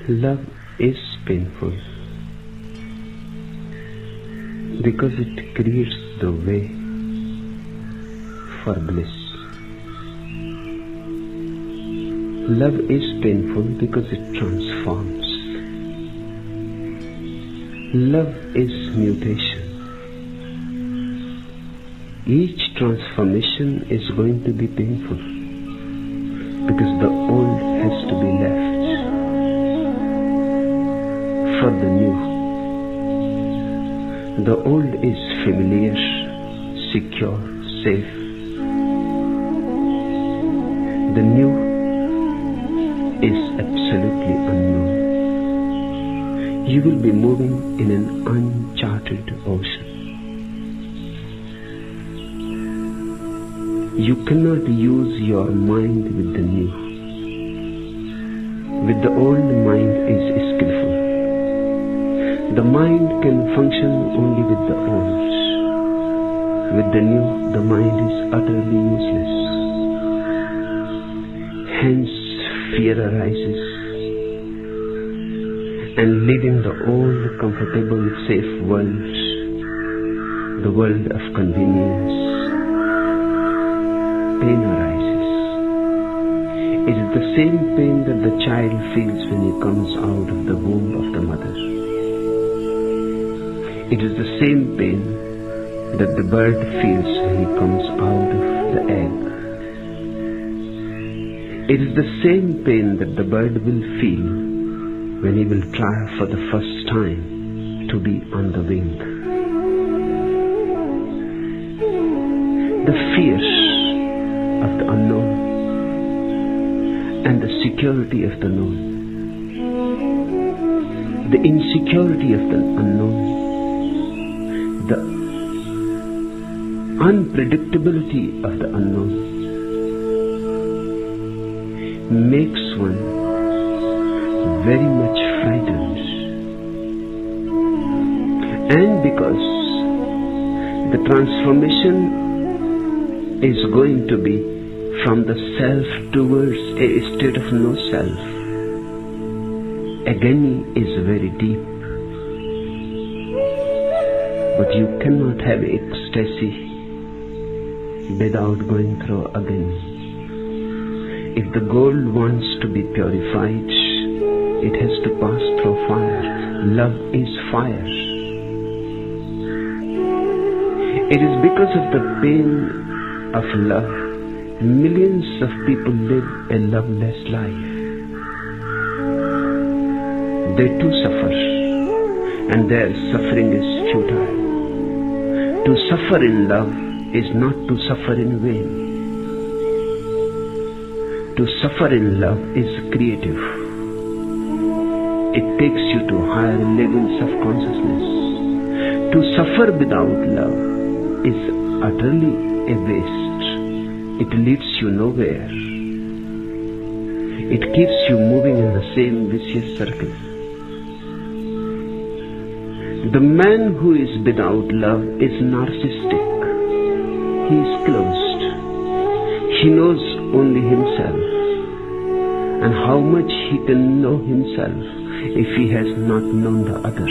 Love is painful because it creates the way for bliss. Love is painful because it transforms. Love is mutation. Each transformation is going to be painful because the old has to be left for the new. The old is familiar, secure, safe. The new is absolutely unknown. You will be moving in an uncharted ocean. You cannot use your mind with the new. With the old, mind is skillful. The mind can function only with the old. With the new, the mind is utterly useless. Hence, fear arises, and leaving the old, comfortable, safe world, the world of convenience, pain arises. It is the same pain that the child feels when he comes out of the womb of the mother. It is the same pain that the bird feels when he comes out of the egg. It is the same pain that the bird will feel when he will try for the first time to be on the wing. The fear of the unknown and the security of the known. The insecurity of the unknown. The unpredictability of the unknown makes one very much frightened. And because the transformation is going to be from the self towards a state of no self, agony is very deep. But you cannot have ecstasy without going through agony. If the gold wants to be purified, it has to pass through fire. Love is fire. It is because of the pain of love, millions of people live a loveless life. They too suffer, and their suffering is futile. To suffer in love is not to suffer in vain. To suffer in love is creative. It takes you to higher levels of consciousness. To suffer without love is utterly a waste. It leads you nowhere. It keeps you moving in the same vicious circle. The man who is without love is narcissistic. He is closed. He knows only himself. And how much he can know himself if he has not known the other.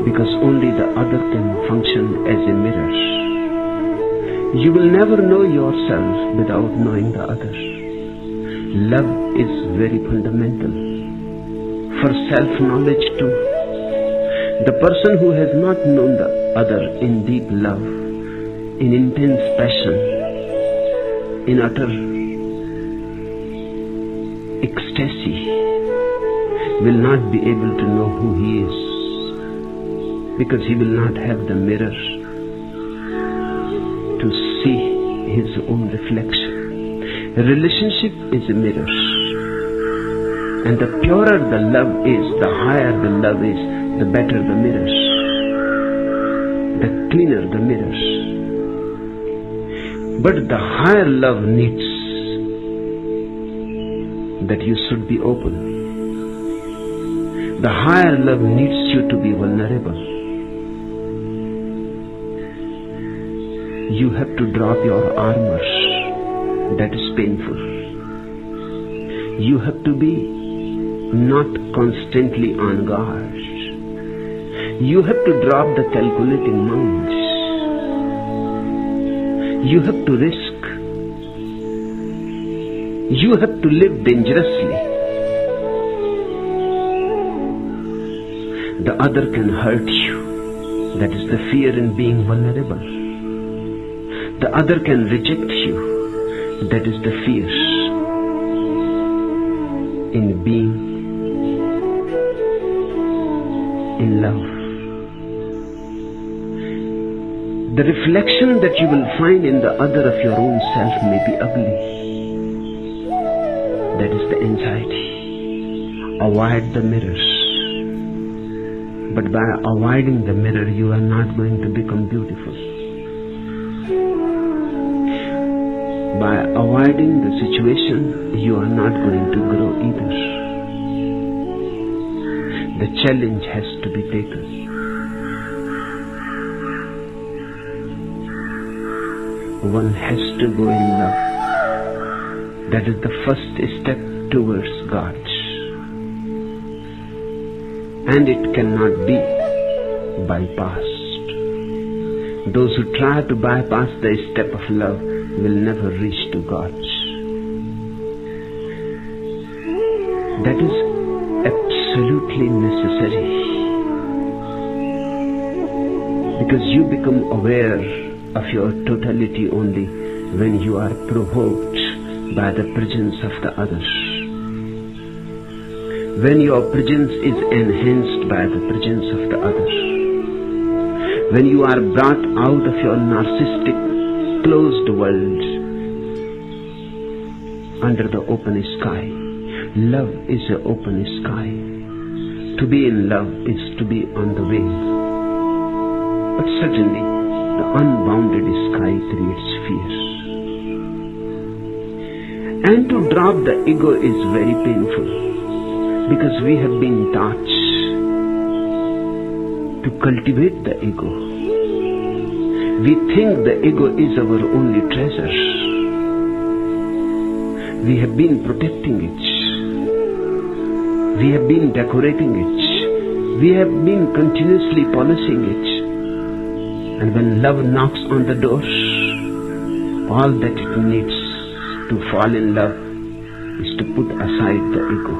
Because only the other can function as a mirror. You will never know yourself without knowing the other. Love is very fundamental. For self-knowledge too. The person who has not known the other in deep love, in intense passion, in utter ecstasy, will not be able to know who he is, because he will not have the mirror to see his own reflection. A relationship is a mirror, and the purer the love is, the higher the love is, the better the mirror, the cleaner the mirror. But the higher love needs that you should be open. The higher love needs you to be vulnerable. You have to drop your armor. That is painful. You have to be not constantly on guard. You have to drop the calculating minds. You have to risk. You have to live dangerously. The other can hurt you. That is the fear in being vulnerable. The other can reject you. That is the fear in being in love. The reflection that you will find in the other of your own self may be ugly. That is the anxiety. Avoid the mirrors. But by avoiding the mirror, you are not going to become beautiful. By avoiding the situation, you are not going to grow either. The challenge has to be taken. One has to go in love. That is the first step towards God. And it cannot be bypassed. Those who try to bypass the step of love will never reach to God. That is absolutely necessary. Because you become aware of your totality only when you are provoked by the presence of the others. When your presence is enhanced by the presence of the others. When you are brought out of your narcissistic closed world under the open sky. Love is an open sky. To be in love is to be on the wing. But certainly the unbounded sky creates fear. And to drop the ego is very painful. Because we have been taught to cultivate the ego. We think the ego is our only treasure. We have been protecting it. We have been decorating it. We have been continuously polishing it. And when love knocks on the door, all that it needs to fall in love is to put aside the ego.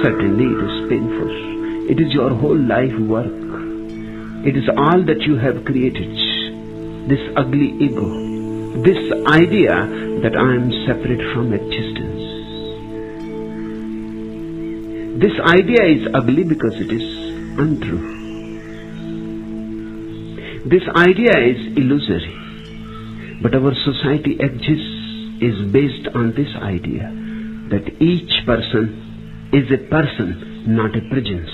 Certainly it is painful. It is your whole life work. It is all that you have created. This ugly ego. This idea that I am separate from existence. This idea is ugly because it is untrue. This idea is illusory. But our society exists is based on this idea that each person is a person, not a presence.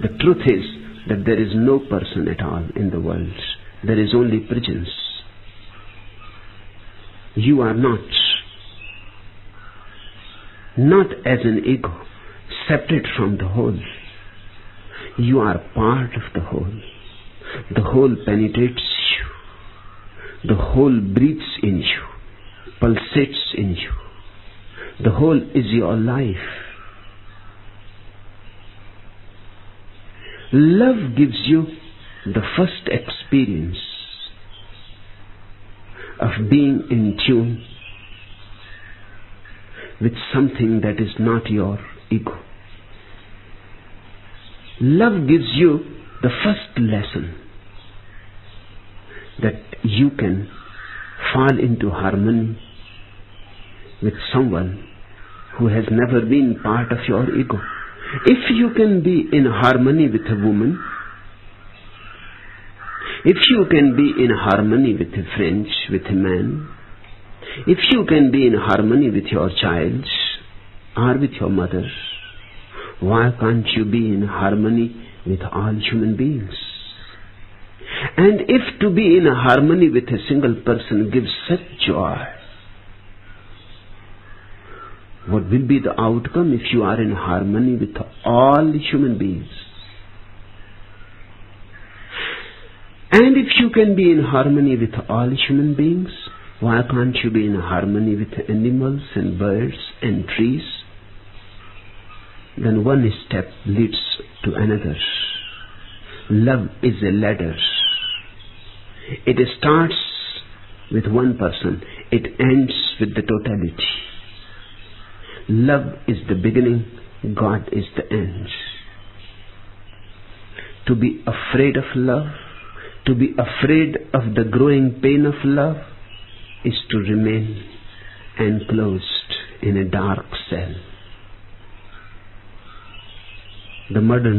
The truth is that there is no person at all in the world. There is only presence. You are not as an ego, separate from the whole. You are part of the whole. The whole penetrates you. The whole breathes in you, pulsates in you. The whole is your life. Love gives you the first experience of being in tune with something that is not your ego. Love gives you the first lesson that you can fall into harmony with someone who has never been part of your ego. If you can be in harmony with a woman, if you can be in harmony with a friend, with a man, if you can be in harmony with your child or with your mother, why can't you be in harmony with all human beings? And if to be in harmony with a single person gives such joy, what will be the outcome if you are in harmony with all human beings? And if you can be in harmony with all human beings, why can't you be in harmony with animals and birds and trees then one step leads to another. Love is a ladder. It starts with one person, it ends with the totality. Love is the beginning, God is the end. To be afraid of love, to be afraid of the growing pain of love, is to remain enclosed in a dark cell. The modern